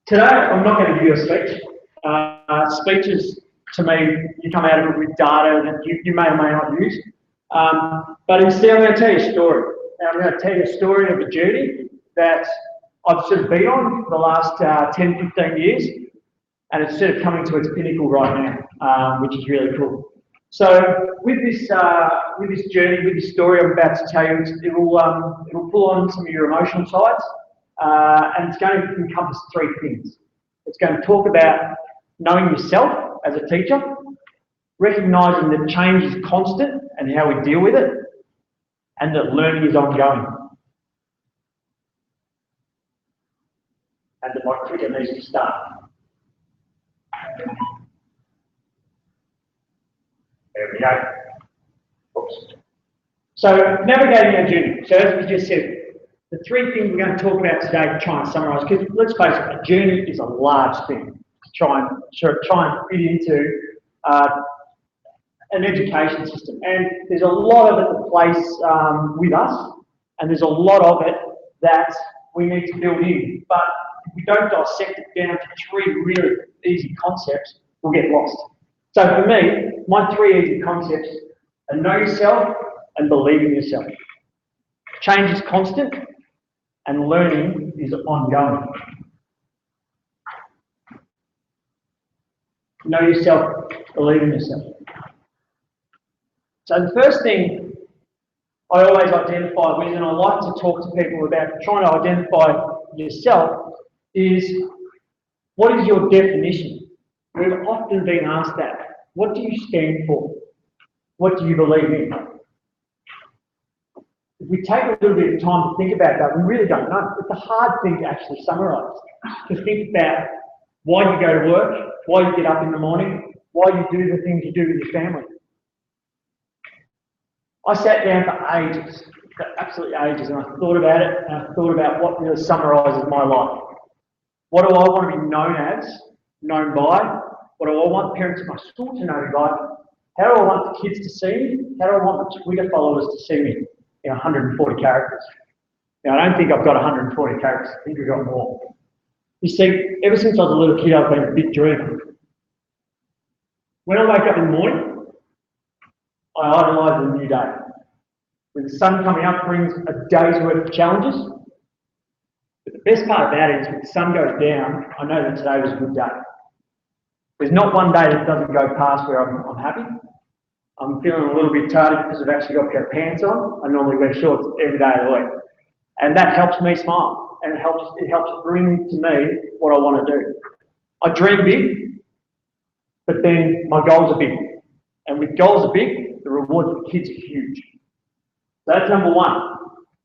Today, I'm not going to give you a speech. Speeches, to me, you come out of it with data that you may or may not use. But instead, I'm going to tell you a story. And I'm going to tell you a story of a journey that I've sort of been on for the last 10, 15 years. And it's sort of coming to its pinnacle right now, which is really cool. So with this journey, with this story I'm about to tell you, it'll pull on some of your emotional sides, and it's going to encompass three things. It's going to talk about knowing yourself as a teacher, recognising that change is constant and how we deal with it, and that learning is ongoing. And that my clicker needs to start. There we go. Oops. So, navigating our journey. So, as we just said, the three things we're going to talk about today to try and summarise, because let's face it, a journey is a large thing to try and fit into an education system. And there's a lot of it that plays with us, and there's a lot of it that we need to build in. But if we don't dissect it down to three really easy concepts, we'll get lost. So for me, my three easy concepts are know yourself and believe in yourself. Change is constant and learning is ongoing. Know yourself, believe in yourself. So the first thing I always identify with, and I like to talk to people about trying to identify yourself, is what is your definition? We've often been asked that. What do you stand for? What do you believe in? If we take a little bit of time to think about that, we really don't know. It's a hard thing to actually summarise, to think about why you go to work, why you get up in the morning, why you do the things you do with your family. I sat down for absolutely ages, and I thought about it, and I thought about what really summarises my life. What do I want to be known as, known by? What do I want parents at my school to know me by? How do I want the kids to see me? How do I want the Twitter followers to see me in 140 characters? Now, I don't think I've got 140 characters. I think we've got more. You see, ever since I was a little kid, I've been a big dreamer. When I wake up in the morning, I idolise a new day. When the sun coming up brings a day's worth of challenges. But the best part about it is when the sun goes down, I know that today was a good day. There's not one day that doesn't go past where I'm happy. I'm feeling a little bit tardy because I've actually got a pair of pants on. I normally wear shorts every day of the week. And that helps me smile. And it helps bring to me what I want to do. I dream big, but then my goals are big. And with goals are big, the rewards for kids are huge. So that's number one,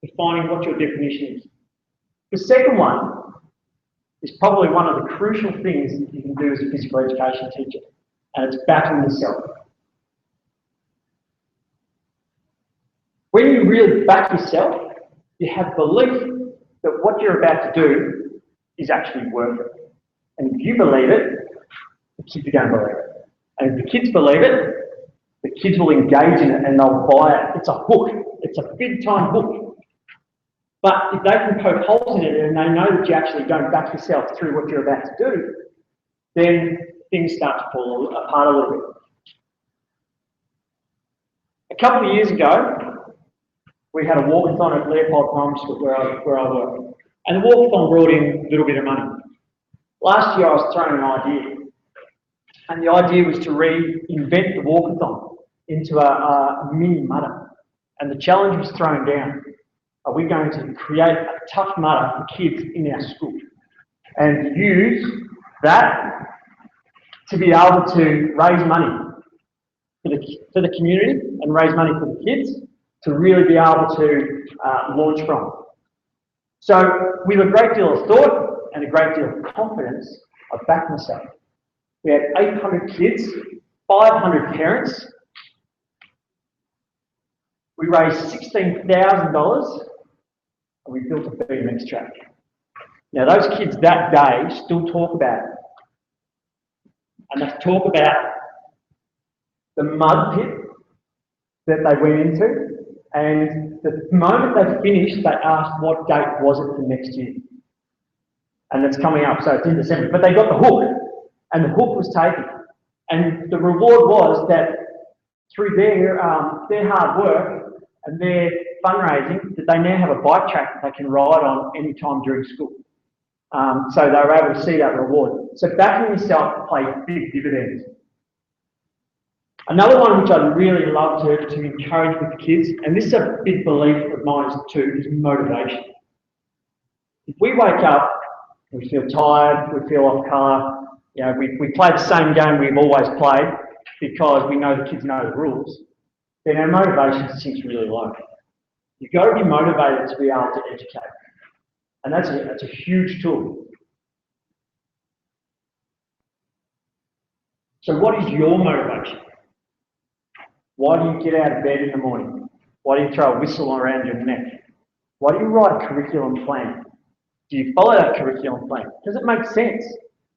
defining what your definition is. The second one is probably one of the crucial things that you can do as a physical education teacher, and it's backing yourself. When you really back yourself, you have belief that what you're about to do is actually worth it. And if you believe it, the kids are going to believe it. And if the kids believe it, the kids will engage in it and they'll buy it. It's a hook. It's a big-time hook. But if they can poke holes in it and they know that you actually don't back yourself through what you're about to do, then things start to fall apart a little bit. A couple of years ago, we had a walkathon at Leopold Primary School where I work. And the walkathon brought in a little bit of money. Last year I was thrown an idea. And the idea was to reinvent the walkathon into a mini mudder. And the challenge was thrown down. Are we going to create a tough mudder for kids in our school and use that to be able to raise money for the community and raise money for the kids to really be able to launch from? So with a great deal of thought and a great deal of confidence, I backed myself. We had 800 kids, 500 parents. We raised $16,000 and we built a BMX track. Now those kids that day still talk about it. And they talk about the mud pit that they went into, and the moment they finished, they asked what date was it for next year. and it's coming up, so it's in December. But they got the hook, and the hook was taken. And the reward was that through their hard work and their fundraising, that they now have a bike track that they can ride on any time during school. So they were able to see that reward. So backing yourself plays big dividends. Another one which I'd really love to encourage with the kids, and this is a big belief of mine too, is motivation. If we wake up, we feel tired, we feel off colour, you know, we play the same game we've always played because we know the kids know the rules, then our motivation sinks really low. You've got to be motivated to be able to educate. And that's a huge tool. So what is your motivation? Why do you get out of bed in the morning? Why do you throw a whistle around your neck? Why do you write a curriculum plan? Do you follow that curriculum plan? Does it make sense?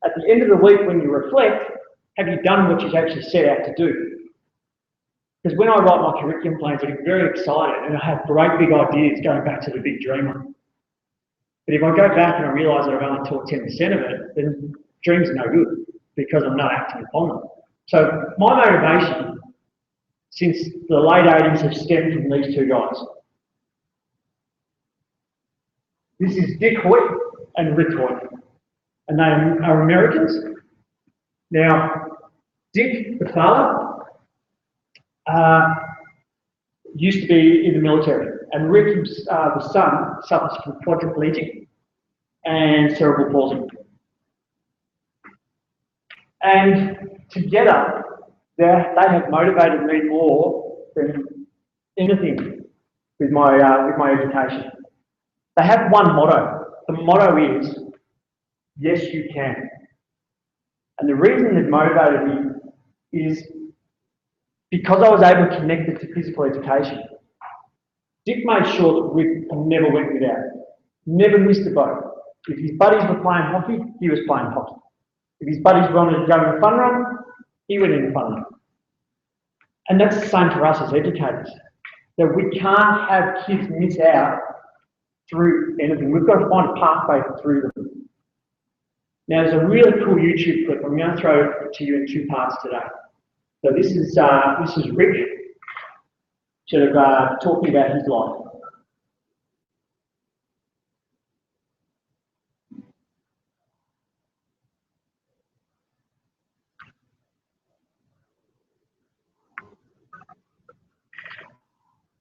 At the end of the week when you reflect, have you done what you actually set out to do? Because when I write my curriculum plans, I get very excited and I have great big ideas going back to the big dreamer. But if I go back and I realise that I've only taught 10% of it, then dreams are no good because I'm not acting upon them. So my motivation since the late 80s have stemmed from these two guys. This is Dick Hoyt and Rick Hoyt, and they are Americans. Now, Dick, the father, used to be in the military, and Rick, the son, suffers from quadriplegic and cerebral palsy. And together, they have motivated me more than anything with my education. They have one motto. The motto is, yes, you can. And the reason they've motivated me is because I was able to connect it to physical education. Dick made sure that Rick never went without it. Never missed a boat. If his buddies were playing hockey, he was playing hockey. If his buddies wanted to go on a fun run, he went in a fun run. And that's the same for us as educators. That we can't have kids miss out through anything. We've got to find a pathway through them. Now, there's a really cool YouTube clip. I'm going to throw it to you in two parts today. So this is Rick sort of talking about his life.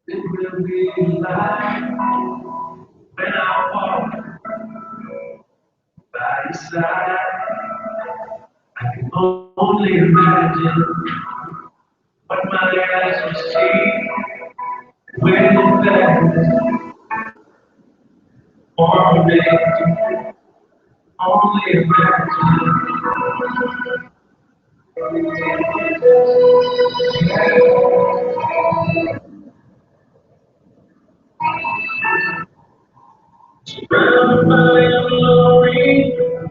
It will be like when I walk by your side. I can only imagine what my eyes will see when it's there. For me, only imagine. Surrounded by your glory,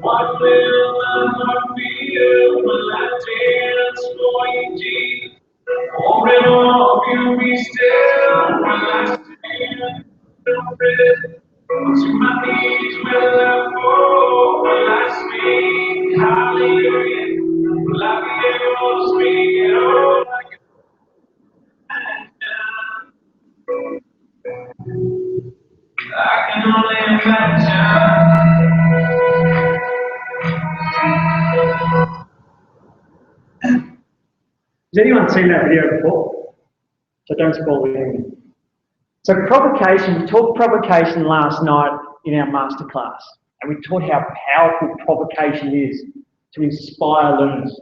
what will my heart feel when I dance for you, Jesus? All in all, you be still when I stand and pray. To my knees will I fall when I speak hallelujah. Will I be able to speak it all like I can only imagine. Has anyone seen that video before? So don't spoil anything. So provocation, we talked provocation last night in our masterclass, and we taught how powerful provocation is to inspire learners.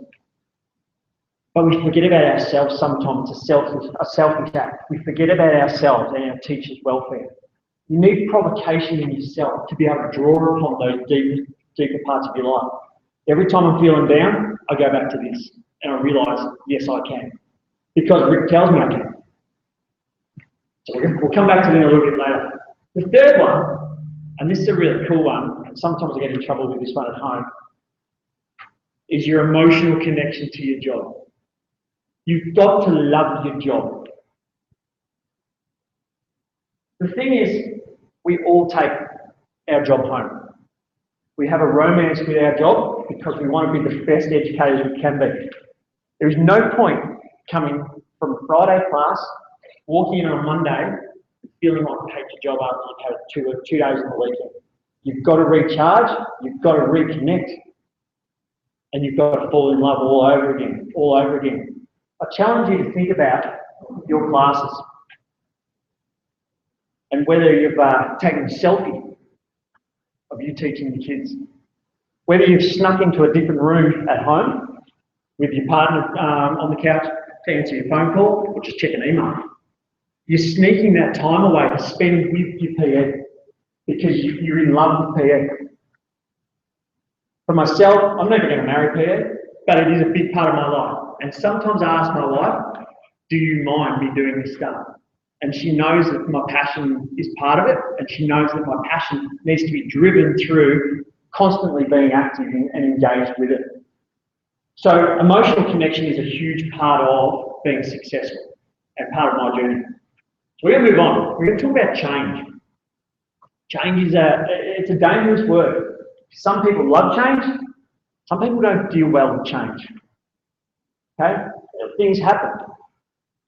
But we forget about ourselves sometimes. It's a selfish act. We forget about ourselves and our teachers' welfare. You need provocation in yourself to be able to draw upon those deeper parts of your life. Every time I'm feeling down, I go back to this and I realise, yes, I can. Because Rick tells me I can. So we'll come back to that a little bit later. The third one, and this is a really cool one, and sometimes I get in trouble with this one at home, is your emotional connection to your job. You've got to love your job. The thing is, we all take our job home. We have a romance with our job because we want to be the best educators we can be. There is no point coming from Friday class, walking in on a Monday, and feeling like you hate your job after you've had 2 days on the weekend. You've got to recharge, you've got to reconnect, and you've got to fall in love all over again. I challenge you to think about your classes and whether you've taken a selfie of you teaching the kids, whether you've snuck into a different room at home with your partner on the couch to answer your phone call or just check an email. You're sneaking that time away to spend with your PE because you're in love with PE. For myself, I'm never going to marry PE, but it is a big part of my life. And sometimes I ask my wife, do you mind me doing this stuff? And she knows that my passion is part of it, and she knows that my passion needs to be driven through constantly being active and engaged with it. So emotional connection is a huge part of being successful and part of my journey. So we're going to move on. We're going to talk about change. Change is it's a dangerous word. Some people love change. Some people don't deal well with change. Okay? Things happen.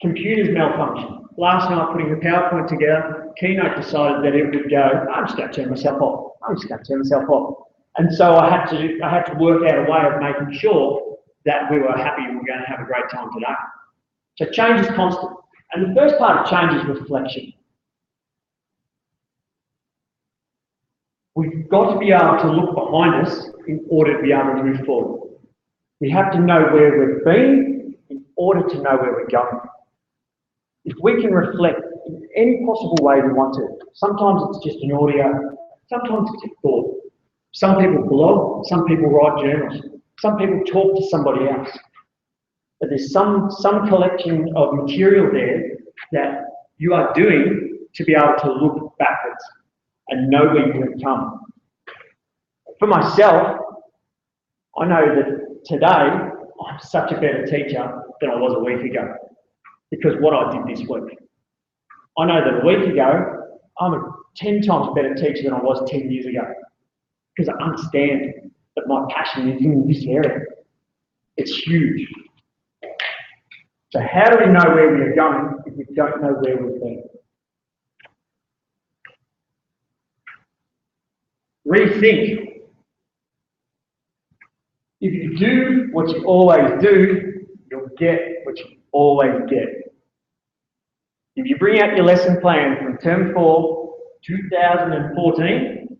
Computers malfunction. Last night, putting the PowerPoint together, Keynote decided that it would go, I'm just going to turn myself off. And so I had to work out a way of making sure that we were happy and we're going to have a great time today. So change is constant. And the first part of change is reflection. We've got to be able to look behind us in order to be able to move forward. We have to know where we've been in order to know where we're going. If we can reflect in any possible way we want to, sometimes it's just an audio, sometimes it's a thought. Some people blog, some people write journals, some people talk to somebody else. But there's some collection of material there that you are doing to be able to look backwards and know where you have come. For myself, I know that today I'm such a better teacher than I was a week ago because what I did this week. I know that a week ago, I'm a 10 times better teacher than I was 10 years ago because I understand that my passion is in this area. It's huge. So how do we know where we are going if we don't know where we've been? Rethink. If you do what you always do, you'll get what you always get. If you bring out your lesson plan from term 4, 2014,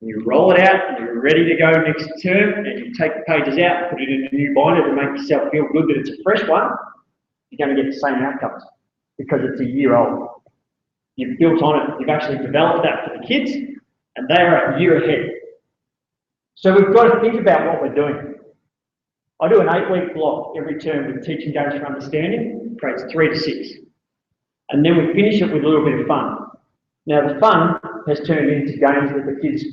and you roll it out and you're ready to go next term, and you take the pages out and put it in a new binder to make yourself feel good that it's a fresh one, you're going to get the same outcomes because it's a year old. You've built on it, you've actually developed that for the kids, and they are a year ahead. So we've got to think about what we're doing. I do an 8-week block every term with Teaching Games for Understanding, grades 3 to 6. And then we finish it with a little bit of fun. Now the fun has turned into games that the kids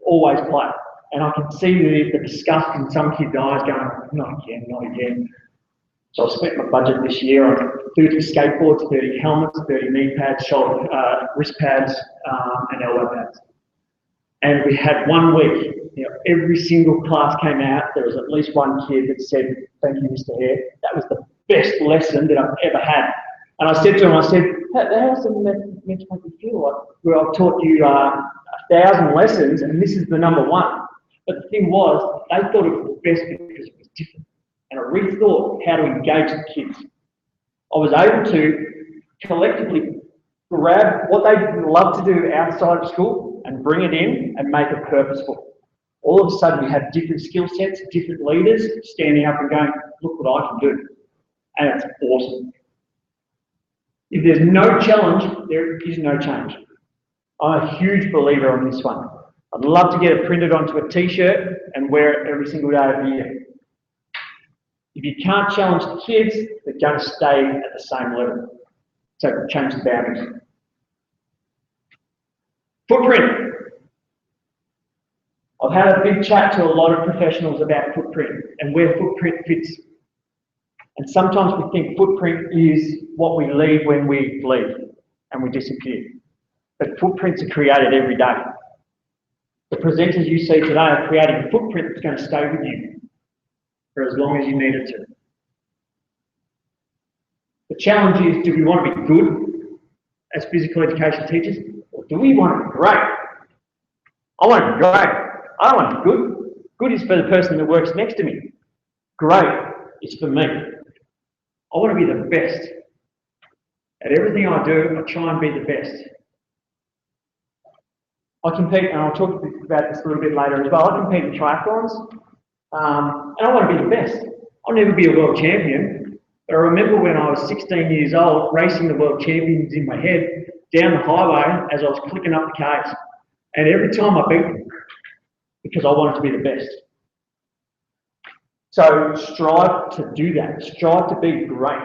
always play. And I can see the disgust in some kids' eyes going, not again. So I've spent my budget this year on 30 skateboards, 30 helmets, 30 knee pads, shoulder, wrist pads, and elbow pads. And we had 1 week, every single class came out, there was at least one kid that said, thank you, Mr. Hare, that was the best lesson that I've ever had. And I said to him, how's it meant to make you feel like, well, I've taught you 1,000 lessons and this is the number 1. But the thing was, they thought it was the best because it was different. And I rethought how to engage the kids. I was able to collectively grab what they love to do outside of school and bring it in and make it purposeful. All of a sudden we have different skill sets, different leaders standing up and going, look what I can do. And it's awesome. If there's no challenge, there is no change. I'm a huge believer on this one. I'd love to get it printed onto a t-shirt and wear it every single day of the year. If you can't challenge the kids, they're going to stay at the same level. So change the boundaries. Footprint. I've had a big chat to a lot of professionals about footprint and where footprint fits. And sometimes we think footprint is what we leave when we leave and we disappear. But footprints are created every day. The presenters you see today are creating a footprint that's going to stay with you for as long as you need it to. The challenge is, do we want to be good as physical education teachers, or do we want to be great? I want to be great. I don't want to be good. Good is for the person that works next to me. Great is for me. I want to be the best. At everything I do, I try and be the best. I compete, and I'll talk about this a little bit later as well, I compete in triathlons, and I want to be the best. I'll never be a world champion, but I remember when I was 16 years old, racing the world champions in my head down the highway as I was clicking up the Ks. And every time I beat them, because I wanted to be the best. So strive to do that. Strive to be great.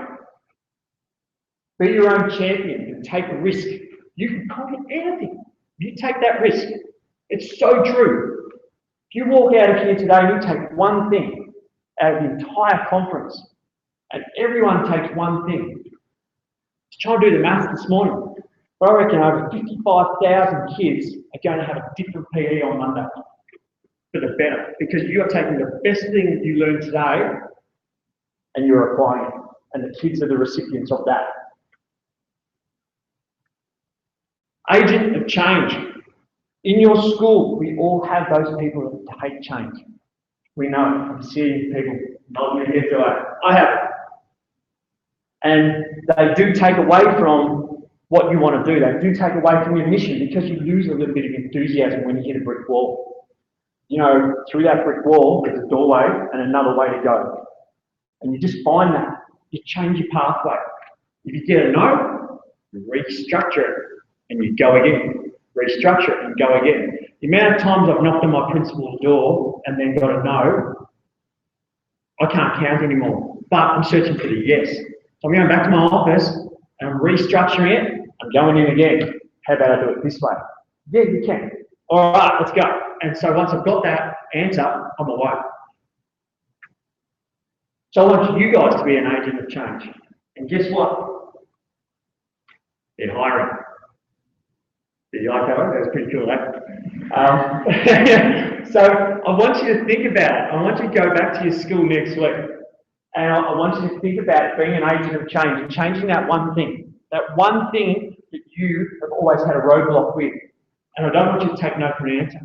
Be your own champion and take a risk. You can conquer anything. You take that risk. It's so true. If you walk out of here today and you take one thing out of the entire conference, and everyone takes one thing. Just try and do the maths this morning. But I reckon over 55,000 kids are going to have a different PE on Monday for the better, because you are taking the best thing that you learned today and you're applying it, and the kids are the recipients of that. Agent of change. In your school, we all have those people that hate change. We know it. I'm seeing people nodding their heads away. I have it. And they do take away from what you want to do. They do take away from your mission, because you lose a little bit of enthusiasm when you hit a brick wall. You know, through that brick wall, there's a doorway and another way to go. And you just find that. You change your pathway. If you get a no, you restructure it and you go again. Restructure it and go again. The amount of times I've knocked on my principal's door and then got a no, I can't count anymore. But I'm searching for the yes. So I'm going back to my office and I'm restructuring it. I'm going in again. How about I do it this way? Yeah, you can. All right, let's go. And so once I've got that answer, I'm away. So I want you guys to be an agent of change. And guess what? They're hiring. Did you like that one? That was pretty cool, that. So I want you to think about it. I want you to go back to your school next week. And I want you to think about being an agent of change and changing that one thing. That one thing that you have always had a roadblock with. And I don't want you to take no for an answer.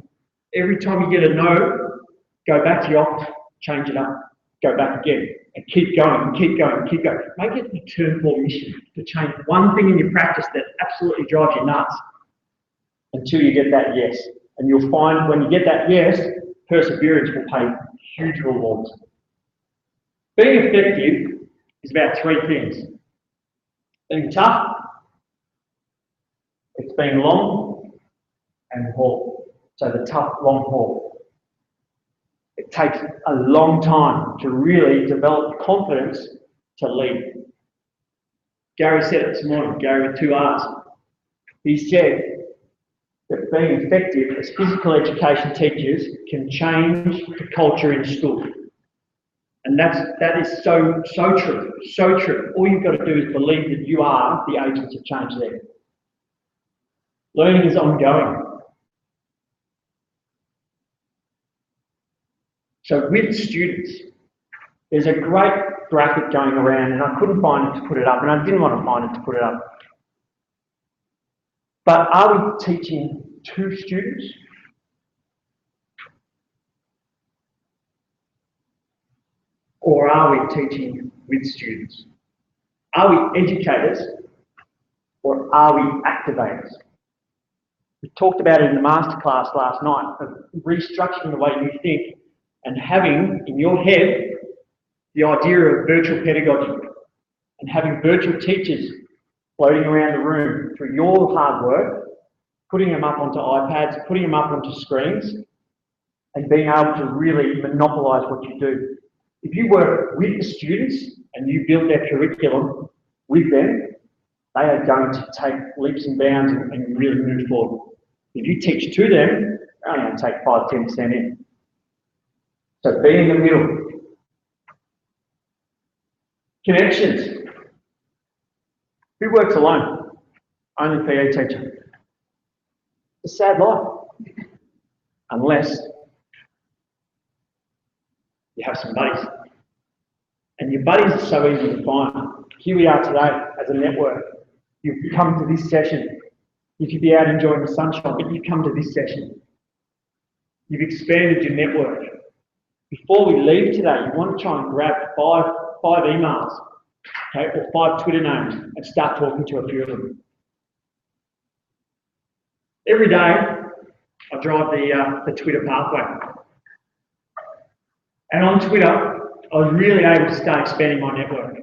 Every time you get a no, go back to your office, change it up, go back again, and keep going, and keep going, and keep going. Make it a turn for mission to change one thing in your practice that absolutely drives you nuts until you get that yes. And you'll find when you get that yes, perseverance will pay huge rewards. Being effective is about three things. Being tough, it's being long and haul. So the tough, long haul. It takes a long time to really develop confidence to lead. Gary said it this morning, Gary with 2 R's. He said that being effective as physical education teachers can change the culture in school. And that is so true, so true. All you've got to do is believe that you are the agents of change there. Learning is ongoing. So with students, there's a great graphic going around, and I couldn't find it to put it up, and I didn't want to find it to put it up. But are we teaching to students? Or are we teaching with students? Are we educators or are we activators? We talked about it in the masterclass last night, of restructuring the way you think and having in your head the idea of virtual pedagogy and having virtual teachers floating around the room through your hard work, putting them up onto iPads, putting them up onto screens, and being able to really monopolise what you do. If you work with the students and you build their curriculum with them, they are going to take leaps and bounds and really move forward. If you teach to them, they're only going to take 5–10% in. So be in the middle. Connections. Who works alone? Only PE teacher. It's a sad life. unless you have some buddies. And your buddies are so easy to find. Here we are today as a network. You've come to this session. You could be out enjoying the sunshine, but you come to this session. You've expanded your network. Before we leave today, you want to try and grab five emails, okay, or 5 Twitter names and start talking to a few of them. Every day, I drive the Twitter pathway. And on Twitter, I was really able to start expanding my network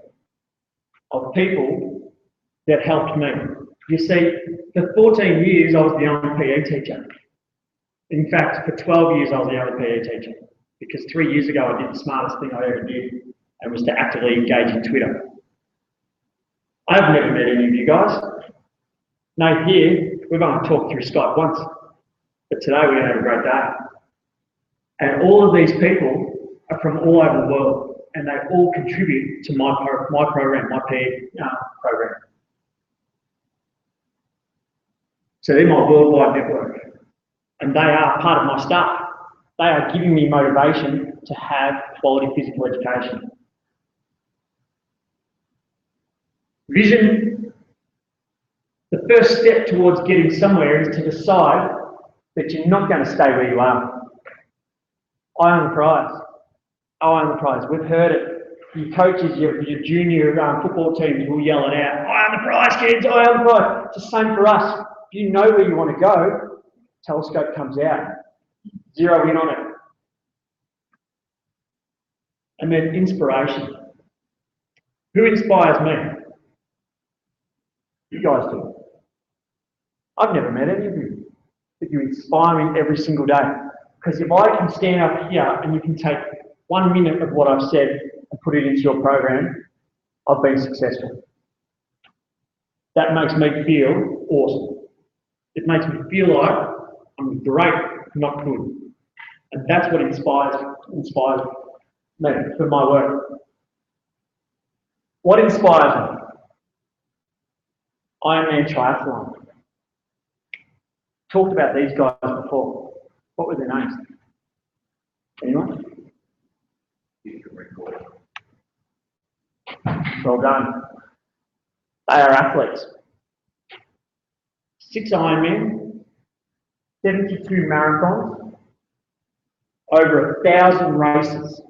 of people that helped me. You see, for 14 years, I was the only PE teacher. In fact, for 12 years, I was the only PE teacher. Because 3 years ago, I did the smartest thing I ever did, and was to actively engage in Twitter. I've never met any of you guys. No, here, we've only talked through Skype once. But today, we're going to have a great day. And all of these people are from all over the world, and they all contribute to my program, my PE program. So they're my worldwide network, and they are part of my staff. They are giving me motivation to have quality physical education. Vision, the first step towards getting somewhere is to decide that you're not going to stay where you are. Eye on the prize. Eye on the prize. We've heard it. Your coaches, your junior football teams will yell it out. Eye on the prize, kids, eye on the prize. It's the same for us. If you know where you want to go, telescope comes out. Zero in on it. And then inspiration. Who inspires me? You guys do. I've never met any of you, but you inspire me every single day. Because if I can stand up here and you can take 1 minute of what I've said and put it into your program, I've been successful. That makes me feel awesome. It makes me feel like I'm great, not good. And that's what inspires me for my work. What inspires me? Ironman triathlon. Talked about these guys before. What were their names? Anyone? Well done. They are athletes. 6 Ironman, 72 marathons, over 1,000 races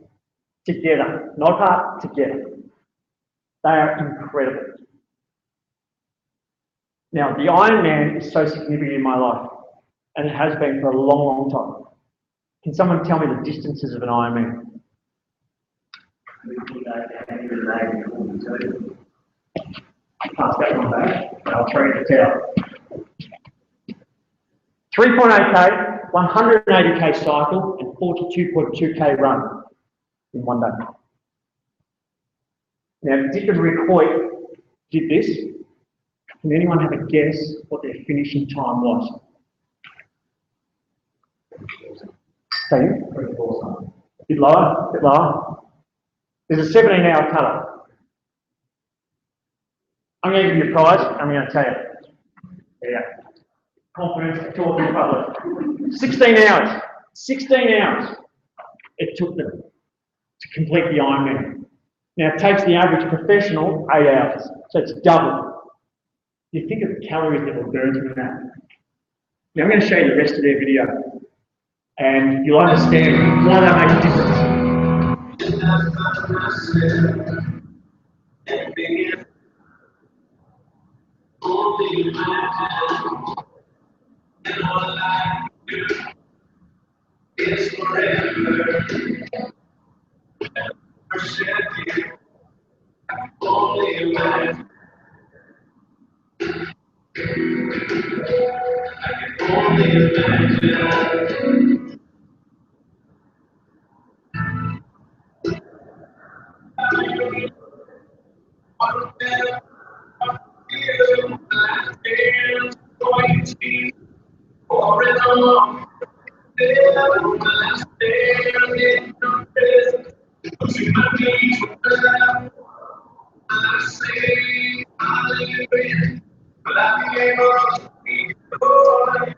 together, not apart, together. They are incredible. Now, the Ironman is so significant in my life, and it has been for a long, long time. Can someone tell me the distances of an Ironman? Pass that one back, and I'll try it out. 3.8k, 180k cycle, and 42.2k run in one day. Now, Dick and Rick Hoyt did this. Can anyone have a guess what their finishing time was? Say it. A bit lower, a bit lower. There's a 17-hour cutoff. I'm going to give you a prize, I'm going to tell you. Yeah. Confidence, talking in public. 16 hours. 16 hours it took them to complete the Ironman. Now, it takes the average professional 8 hours, so it's double. You think of the calories that were burned in that. Now, I'm going to show you the rest of their video, and you'll understand why that makes a difference. It's forever. Only imagine. I can only imagine. What if I feel like it's going to be for it all? I stand in your presence, pushing my knees around. I say hallelujah, but I be able to be good.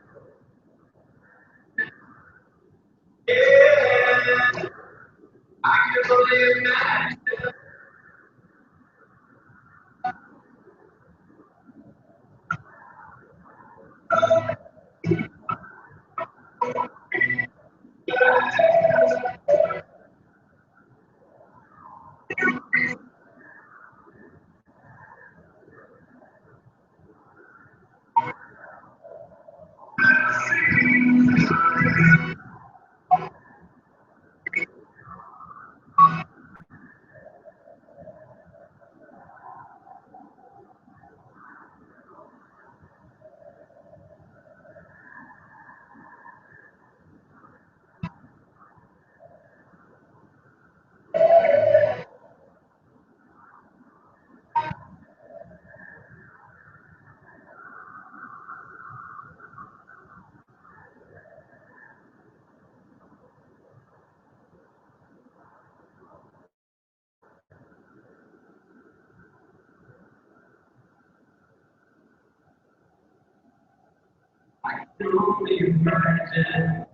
only imagine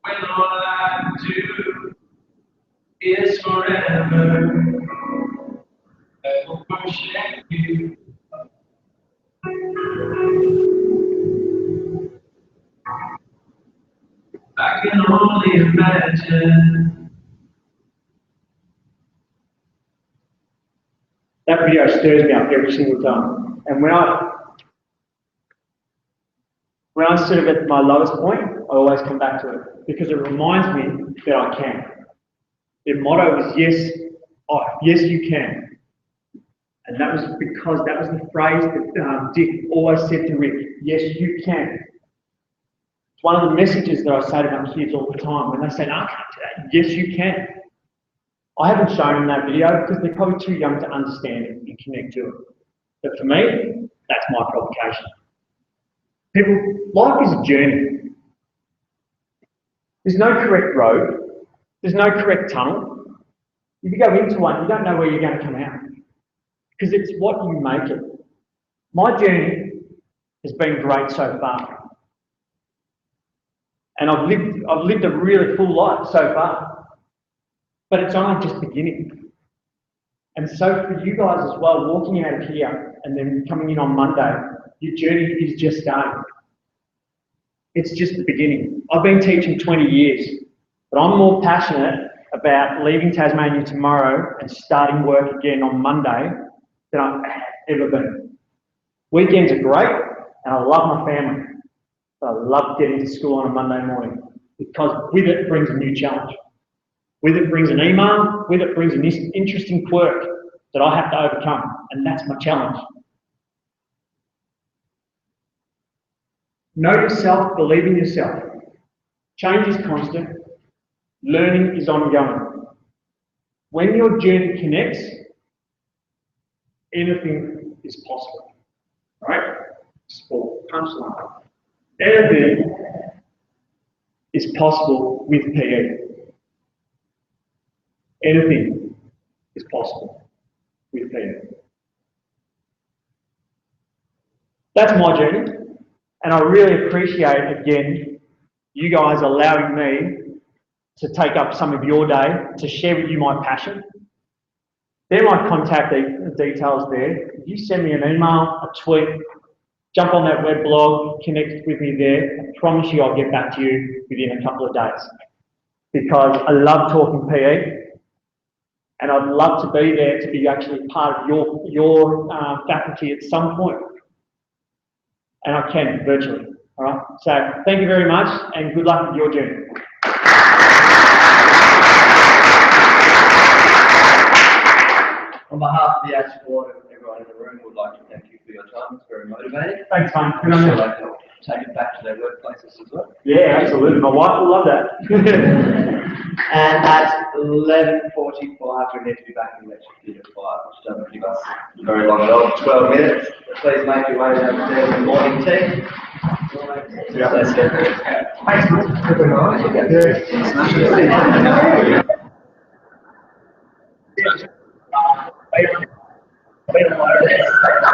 when all I do is forever that will worship you. I can only imagine. That video stirs me up every single time. And when I'm sort of at my lowest point, I always come back to it because it reminds me that I can. Their motto was yes, yes you can. And that was because that was the phrase that Dick always said to Rick, yes you can. It's one of the messages that I say to my kids all the time. When they say, no, I can't do that, yes you can. I haven't shown them that video because they're probably too young to understand it and connect to it. But for me, that's my provocation. People, life is a journey. There's no correct road. There's no correct tunnel. If you go into one, you don't know where you're going to come out. Because it's what you make it. My journey has been great so far. And I've lived a really full life so far. But it's only just beginning. And so for you guys as well, walking out of here and then coming in on Monday, your journey is just starting. It's just the beginning. I've been teaching 20 years, but I'm more passionate about leaving Tasmania tomorrow and starting work again on Monday than I've ever been. Weekends are great, and I love my family. But I love getting to school on a Monday morning because with it brings a new challenge. With it brings an email, with it brings an interesting quirk that I have to overcome, and that's my challenge. Know yourself, believe in yourself. Change is constant, learning is ongoing. When your journey connects, anything is possible. Right? Sport, punchline. Anything is possible with PE. Anything is possible with PE. That's my journey, and I really appreciate, again, you guys allowing me to take up some of your day to share with you my passion. They're my contact details there. If you send me an email, a tweet, jump on that web blog, connect with me there. I promise you I'll get back to you within a couple of days. Because I love talking PE, and I'd love to be there to be actually part of your faculty at some point. And I can, virtually. All right? So thank you very much, and good luck with your journey. On behalf of the ACHPER and everyone in the room, would like to thank you for your time. It's very motivating. Thanks, mate. I'm sure they can take it back to their workplaces as well. Yeah, absolutely. My wife will love that. And at 11:45, we need to be back in the lecture theatre at 5, which doesn't give us very long at all, 12 minutes. Please make your way downstairs for morning tea. Yeah. Let's get there. Thanks, mate. Yeah.